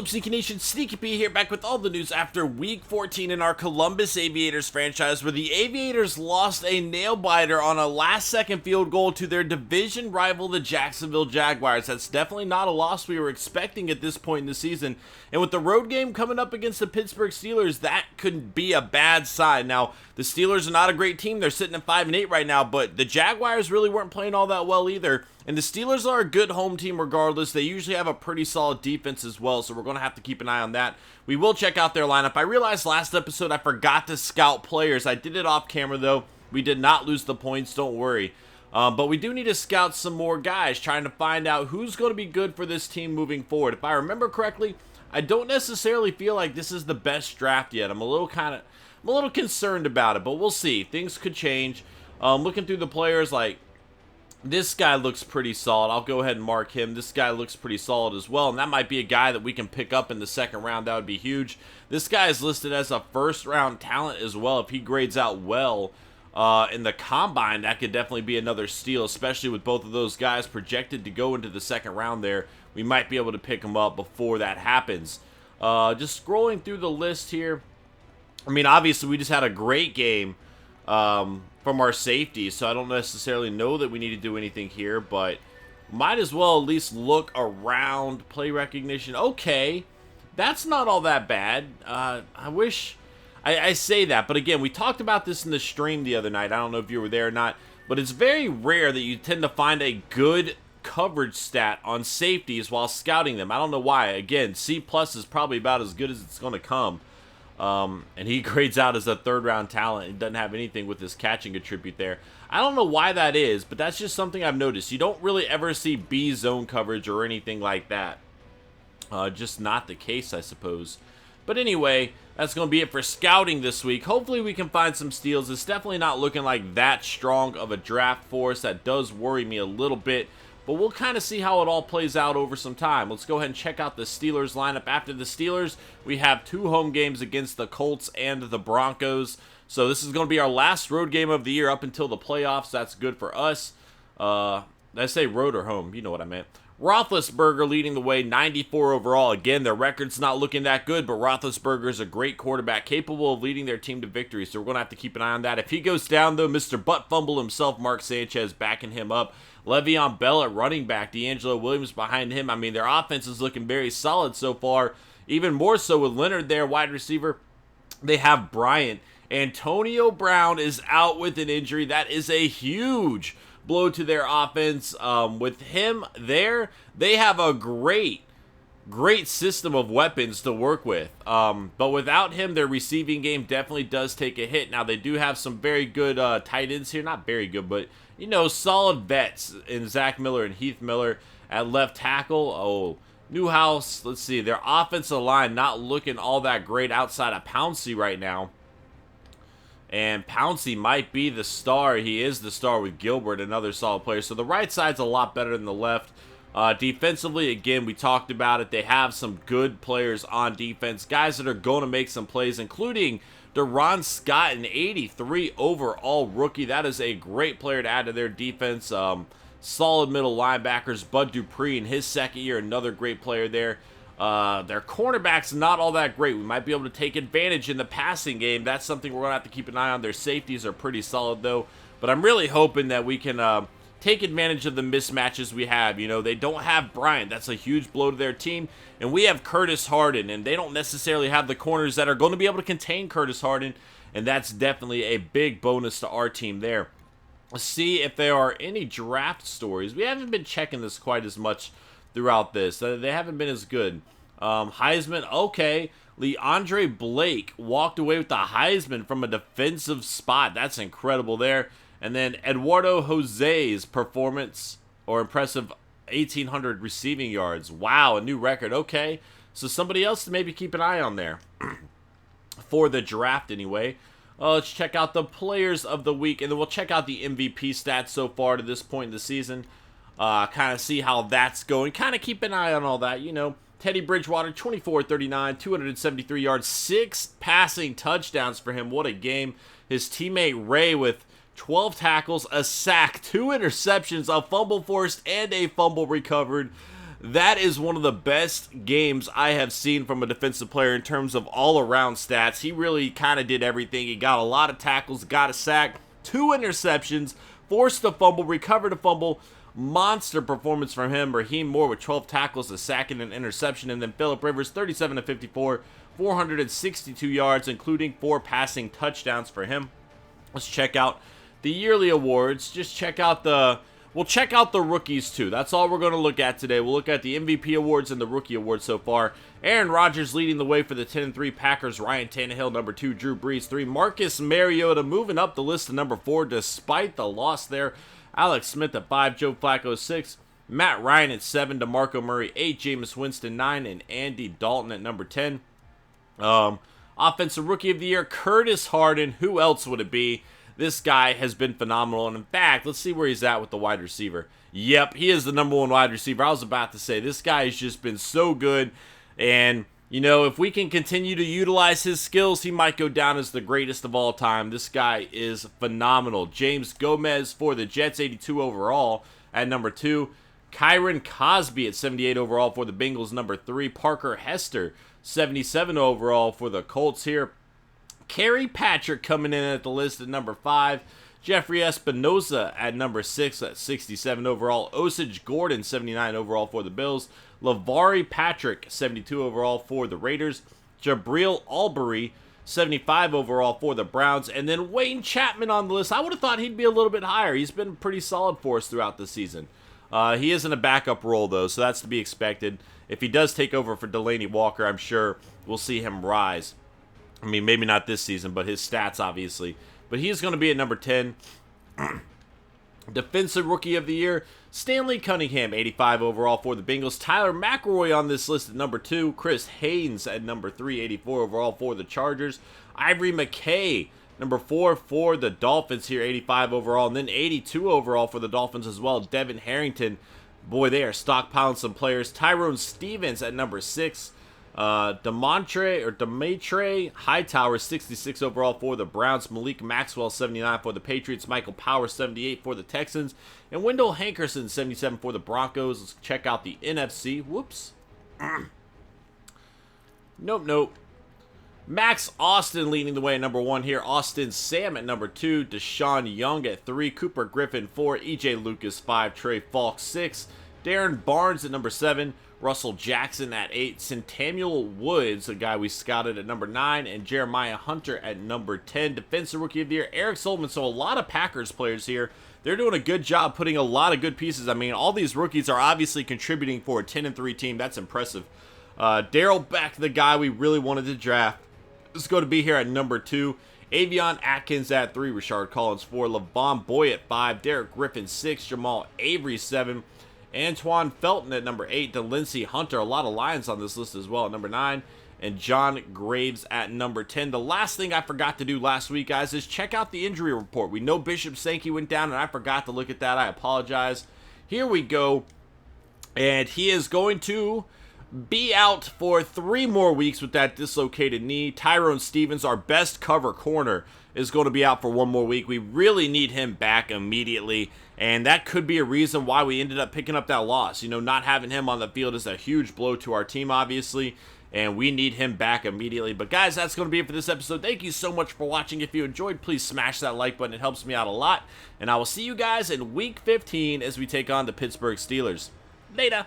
up, Sneaky Nation? Sneaky P here, back with all the news after Week 14 in our Columbus Aviators franchise, where the Aviators lost a nail-biter on a last-second field goal to their division rival, the Jacksonville Jaguars. That's definitely not a loss we were expecting at this point in the season. And with the road game coming up against the Pittsburgh Steelers, that could be a bad sign. Now, the Steelers are not a great team. They're sitting at 5-8 right now, but the Jaguars really weren't playing all that well either. And the Steelers are a good home team regardless. They usually have a pretty solid defense as well, so we're going to have to keep an eye on that. We will check out their lineup. I realized last episode I forgot to scout players. I did it off camera, though. We did not lose the points, don't worry. But we do need to scout some more guys, trying to find out who's going to be good for this team moving forward. If I remember correctly, I don't necessarily feel like this is the best draft yet. I'm a little concerned about it, but we'll see. Things could change. Looking through the players, like, this guy looks pretty solid. I'll go ahead and mark him. This guy looks pretty solid as well, and that might be a guy that we can pick up in the second round. That would be huge. This guy is listed as a first-round talent as well. If he grades out well in the combine, that could definitely be another steal, especially with both of those guys projected to go into the second round there. We might be able to pick him up before that happens. Just scrolling through the list here. I mean, obviously, we just had a great game from our safety, so I don't necessarily know that we need to do anything here, but might as well at least look around. Play recognition. Okay, that's not all that bad. I wish I say that, but again, we talked about this in the stream the other night. I don't know if you were there or not, but it's very rare that you tend to find a good coverage stat on safeties while scouting them. I don't know why. Again, C+ is probably about as good as it's going to come. And he grades out as a third-round talent. He doesn't have anything with his catching attribute there. I don't know why that is, but that's just something I've noticed. You don't really ever see B zone coverage or anything like that. Just not the case, I suppose. But anyway, that's going to be it for scouting this week. Hopefully we can find some steals. It's definitely not looking like that strong of a draft for us. That does worry me a little bit. But we'll kind of see how it all plays out over some time. Let's go ahead and check out the Steelers lineup. After the Steelers, we have 2 home games against the Colts and the Broncos. So this is going to be our last road game of the year up until the playoffs. That's good for us. Did I say road or home? You know what I meant. Roethlisberger leading the way, 94 overall. Again, their record's not looking that good, but Roethlisberger is a great quarterback, capable of leading their team to victory, so we're going to have to keep an eye on that. If he goes down, though, Mr. Butt Fumble himself, Mark Sanchez, backing him up. Le'Veon Bell at running back, D'Angelo Williams behind him. I mean, their offense is looking very solid so far, even more so with Leonard there, wide receiver. They have Bryant. Antonio Brown is out with an injury. That is a huge blow to their offense. With him there, they have a great system of weapons to work with. But without him, their receiving game definitely does take a hit. Now, they do have some very good tight ends here. Not very good, but, you know, solid vets in Zach Miller and Heath Miller at left tackle. Oh, Newhouse. Let's see. Their offensive line not looking all that great outside of Pouncey right now. And Pouncey might be the star. He is the star with Gilbert, another solid player. So the right side's a lot better than the left. Defensively, again, we talked about it. They have some good players on defense. Guys that are going to make some plays, including Deron Scott, an 83 overall rookie. That is a great player to add to their defense. Solid middle linebackers. Bud Dupree in his second year, another great player there. Their cornerback's not all that great. We might be able to take advantage in the passing game. That's something we're going to have to keep an eye on. Their safeties are pretty solid, though. But I'm really hoping that we can take advantage of the mismatches we have. You know, they don't have Bryant. That's a huge blow to their team. And we have Curtis Harden, and they don't necessarily have the corners that are going to be able to contain Curtis Harden. And that's definitely a big bonus to our team there. Let's see if there are any draft stories. We haven't been checking this quite as much throughout this. They haven't been as good. Heisman, okay. Leandre Blake walked away with the Heisman from a defensive spot. That's incredible there. And then Eduardo Jose's performance, or impressive 1,800 receiving yards. Wow, a new record. Okay, so somebody else to maybe keep an eye on there for the draft anyway. Let's check out the players of the week, and then we'll check out the MVP stats so far to this point in the season. Kind of see how that's going. Kind of keep an eye on all that, you know. Teddy Bridgewater, 24-39, 273 yards, 6 passing touchdowns for him. What a game. His teammate Ray with 12 tackles, a sack, 2 interceptions, a fumble forced, and a fumble recovered. that is one of the best games I have seen from a defensive player in terms of all-around stats. He really kind of did everything. He got a lot of tackles, got a sack, 2 interceptions, forced a fumble, recovered a fumble. Monster performance from him. Raheem Moore with 12 tackles, a sack, and an interception. And then Phillip Rivers, 37 of 54, 462 yards, including 4 passing touchdowns for him. Let's check out the yearly awards. Just check out we'll check out the rookies too. That's all we're going to look at today. We'll look at the MVP awards and the rookie awards so far. Aaron Rodgers leading the way for the 10-3 Packers. Ryan Tannehill, number 2. Drew Brees, 3. Marcus Mariota moving up the list to number 4 despite the loss there. Alex Smith at 5, Joe Flacco 6, Matt Ryan at 7, DeMarco Murray 8, Jameis Winston 9, and Andy Dalton at number 10. Offensive Rookie of the Year, Curtis Harden. Who else would it be? This guy has been phenomenal, and in fact, let's see where he's at with the wide receiver. Yep, he is the number 1 wide receiver. I was about to say, this guy has just been so good, and you know, if we can continue to utilize his skills, he might go down as the greatest of all time. This guy is phenomenal. James Gomez for the Jets, 82 overall at number 2. Kyron Cosby at 78 overall for the Bengals, number 3. Parker Hester, 77 overall for the Colts here. Kerry Patrick coming in at the list at number 5. Jeffrey Espinoza at number 6 at 67 overall. Osage Gordon, 79 overall for the Bills. LeVar Patrick, 72 overall for the Raiders. Jabril Albury, 75 overall for the Browns. And then Wayne Chapman on the list. I would have thought he'd be a little bit higher. He's been pretty solid for us throughout the season. He is in a backup role, though, so that's to be expected. If he does take over for Delaney Walker, I'm sure we'll see him rise. I mean, maybe not this season, but his stats, obviously. But he's going to be at number 10. Defensive Rookie of the Year, Stanley Cunningham, 85 overall for the Bengals. Tyler McElroy on this list at number 2. Chris Haynes at number 3, 84 overall for the Chargers. Ivory McKay, number 4 for the Dolphins here, 85 overall. And then 82 overall for the Dolphins as well. Devin Harrington, boy, they are stockpiling some players. Tyrone Stevens at number 6. Demetre Hightower, 66 overall for the Browns. Malik Maxwell, 79 for the Patriots. Michael Powers, 78 for the Texans. And Wendell Hankerson, 77 for the Broncos. Let's check out the NFC. Whoops. Nope. Max Austin leading the way at number 1 here. Austin Sam at number 2. Deshaun Young at 3. Cooper Griffin, 4. EJ Lucas, 5. Trey Falk, 6. Darren Barnes at number 7. Russell Jackson at 8, Centennial Woods, a guy we scouted at number 9, and Jeremiah Hunter at number 10. Defensive Rookie of the Year, Eric Sullivan. So a lot of Packers players here. They're doing a good job putting a lot of good pieces. I mean, all these rookies are obviously contributing for a 10-3 team. That's impressive. Darrell Beck, the guy we really wanted to draft, is going to be here at number 2. Avion Atkins at 3, Rashard Collins 4, LaVon Boy at 5, Derek Griffin 6, Jamal Avery 7, Antoine Felton at number 8, DeLancey Hunter, a lot of Lions on this list as well at number 9, and John Graves at number 10. The last thing I forgot to do last week, guys, is check out the injury report. We know Bishop Sankey went down, and I forgot to look at that. I apologize. Here we go, and he is going to be out for 3 more weeks with that dislocated knee. Tyrone Stevens, our best cover corner, is going to be out for 1 more week. We really need him back immediately, and that could be a reason why we ended up picking up that loss. You know, not having him on the field is a huge blow to our team, obviously, and we need him back immediately. But guys, that's going to be it for this episode. Thank you so much for watching. If you enjoyed, please smash that like button. It helps me out a lot, and I will see you guys in Week 15 as we take on the Pittsburgh Steelers. Later.